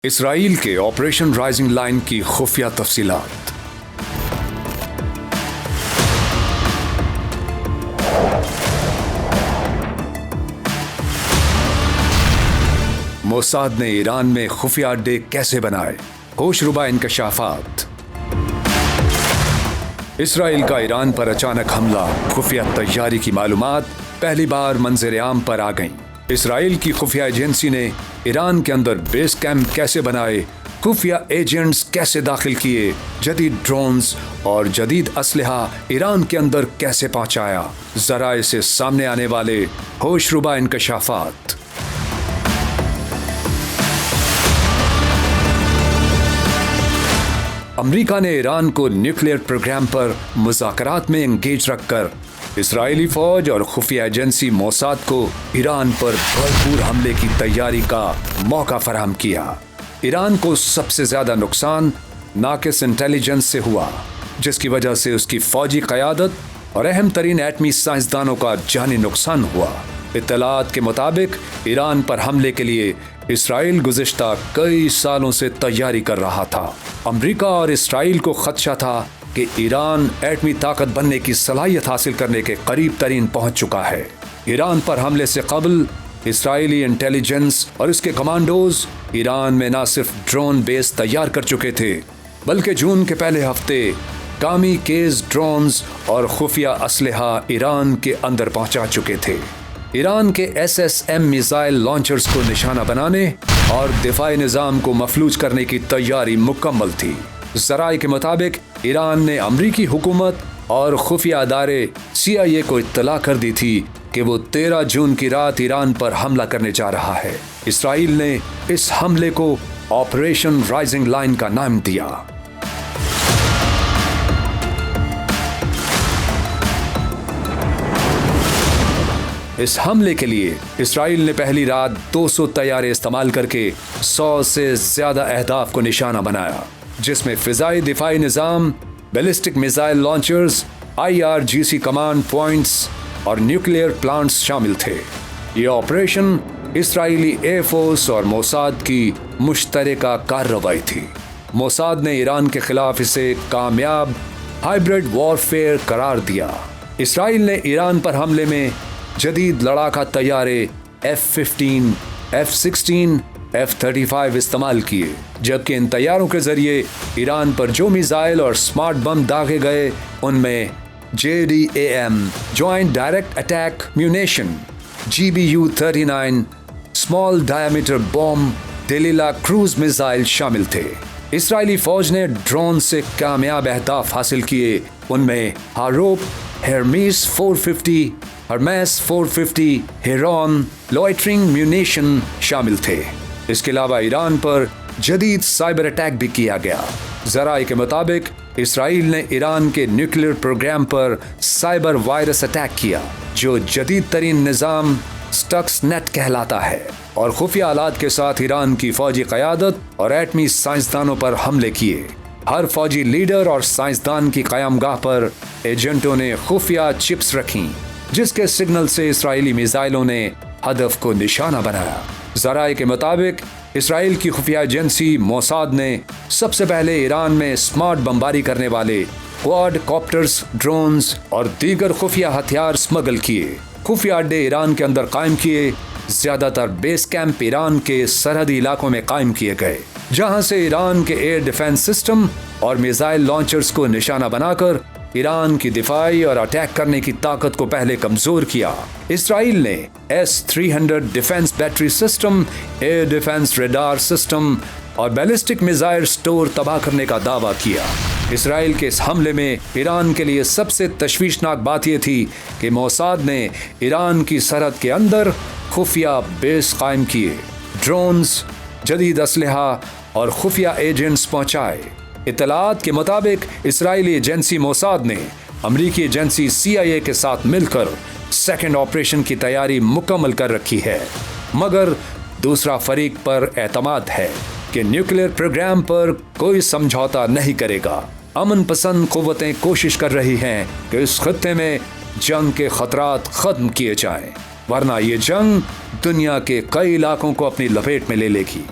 اسرائیل کے operation rising line کی خفیہ تفصیلات۔ موساد نے ایران میں خفیہ اڈے کیسے بنائے، ہوش ربا انکشافات۔ اسرائیل کا ایران پر اچانک حملہ، خفیہ تیاری کی معلومات پہلی بار منظر عام پر آ گئیں۔ اسرائیل کی خفیہ ایجنسی نے ایران کے اندر بیس کیمپ کیسے بنائے، خفیہ ایجنٹس کیسے داخل کیے، جدید ڈرونز اور جدید اسلحہ ایران کے اندر کیسے پہنچایا، ذرائع سے سامنے آنے والے ہوش ربا انکشافات۔ امریکہ نے ایران کو نیوکلیئر پروگرام پر مذاکرات میں انگیج رکھ کر اسرائیلی فوج اور خفیہ ایجنسی موساد کو ایران پر بھرپور حملے کی تیاری کا موقع فراہم کیا۔ ایران کو سب سے زیادہ نقصان ناقص انٹیلیجنس سے ہوا، جس کی وجہ سے اس کی فوجی قیادت اور اہم ترین ایٹمی سائنسدانوں کا جانی نقصان ہوا۔ اطلاعات کے مطابق ایران پر حملے کے لیے اسرائیل گزشتہ کئی سالوں سے تیاری کر رہا تھا۔ امریکہ اور اسرائیل کو خدشہ تھا کہ ایران ایٹمی طاقت بننے کی صلاحیت حاصل کرنے کے قریب ترین پہنچ چکا ہے۔ ایران پر حملے سے قبل اسرائیلی انٹیلیجنس اور اس کے کمانڈوز ایران میں نہ صرف ڈرون بیس تیار کر چکے تھے، بلکہ جون کے پہلے ہفتے کامی کیز ڈرونز اور خفیہ اسلحہ ایران کے اندر پہنچا چکے تھے۔ ایران کے SSM میزائل لانچرز کو نشانہ بنانے اور دفاعی نظام کو مفلوج کرنے کی تیاری مکمل تھی۔ ذرائع کے مطابق ایران نے امریکی حکومت اور خفیہ ادارے CIA کو اطلاع کر دی تھی کہ وہ 13 جون کی رات ایران پر حملہ کرنے جا رہا ہے۔ اسرائیل نے اس حملے کو آپریشن رائزنگ لائن کا نام دیا۔ اس حملے کے لیے اسرائیل نے پہلی رات 200 طیارے استعمال کر کے 100 سے زیادہ اہداف کو نشانہ بنایا، جس میں فضائی دفاعی نظام، ballistic missile launchers, IRGC command points اور نیوکلیئر پلانٹس شامل تھے۔ یہ آپریشن اسرائیلی ایئر فورس اور موساد کی مشترکہ کارروائی تھی۔ موساد نے ایران کے خلاف اسے کامیاب ہائبرڈ وارفیئر قرار دیا۔ اسرائیل نے ایران پر حملے میں جدید لڑاکا طیارے F-15، F-16، F-35 استعمال کیے، جبکہ ان طیاروں کے ذریعے ایران پر جو میزائل اور سمارٹ بم داغے گئے ان میں JDAM joint direct attack munition, GBU-39 small diameter bomb, Delilah cruise missile شامل تھے۔ اسرائیلی فوج نے ڈرون سے کامیاب اہداف حاصل کیے، ان میں ہاروپ، ہرمیس 450، ہرمیس 450، ہیرون، لوئٹرنگ میونیشن شامل تھے۔ اس کے علاوہ ایران پر جدید سائبر اٹیک بھی کیا گیا۔ ذرائع کے مطابق اسرائیل نے ایران کے نیوکلیئر پروگرام پر سائبر وائرس اٹیک کیا، جو جدید ترین نظام سٹکس نیٹ کہلاتا ہے، اور خفیہ آلات کے ساتھ ایران کی فوجی قیادت اور ایٹمی سائنسدانوں پر حملے کیے۔ ہر فوجی لیڈر اور سائنسدان کی قیام گاہ پر ایجنٹوں نے خفیہ چپس رکھیں، جس کے سگنل سے اسرائیلی میزائلوں نے ہدف کو نشانہ بنایا۔ ذرائع کے مطابق اسرائیل کی خفیہ ایجنسی موساد نے سب سے پہلے ایران میں سمارٹ بمباری کرنے والے کوڈ کاپٹرز، ڈرونز اور دیگر خفیہ ہتھیار سمگل کیے۔ خفیہ اڈے ایران کے اندر قائم کیے، زیادہ تر بیس کیمپ ایران کے سرحدی علاقوں میں قائم کیے گئے، جہاں سے ایران کے ایئر ڈیفنس سسٹم اور میزائل لانچرز کو نشانہ بنا کر ایران کی دفاعی اور اٹیک کرنے کی طاقت کو پہلے کمزور کیا۔ اسرائیل نے S-300 defence battery system, air defence radar system اور بیلسٹک میزائل سٹور تباہ کرنے کا دعویٰ کیا۔ اسرائیل کے اس حملے میں ایران کے لیے سب سے تشویشناک بات یہ تھی کہ موساد نے ایران کی سرحد کے اندر خفیہ بیس قائم کیے، ڈرونز، جدید اسلحہ اور خفیہ ایجنٹس پہنچائے۔ اطلاعات کے مطابق اسرائیلی ایجنسی موساد نے امریکی ایجنسی CIA کے ساتھ مل کر سیکنڈ آپریشن کی تیاری مکمل کر رکھی ہے، مگر دوسرا فریق پر اعتماد ہے کہ نیوکلیئر پروگرام پر کوئی سمجھوتا نہیں کرے گا۔ امن پسند قوتیں کوشش کر رہی ہیں کہ اس خطے میں جنگ کے خطرات ختم کیے جائیں، ورنہ یہ جنگ دنیا کے کئی علاقوں کو اپنی لپیٹ میں لے لے گی۔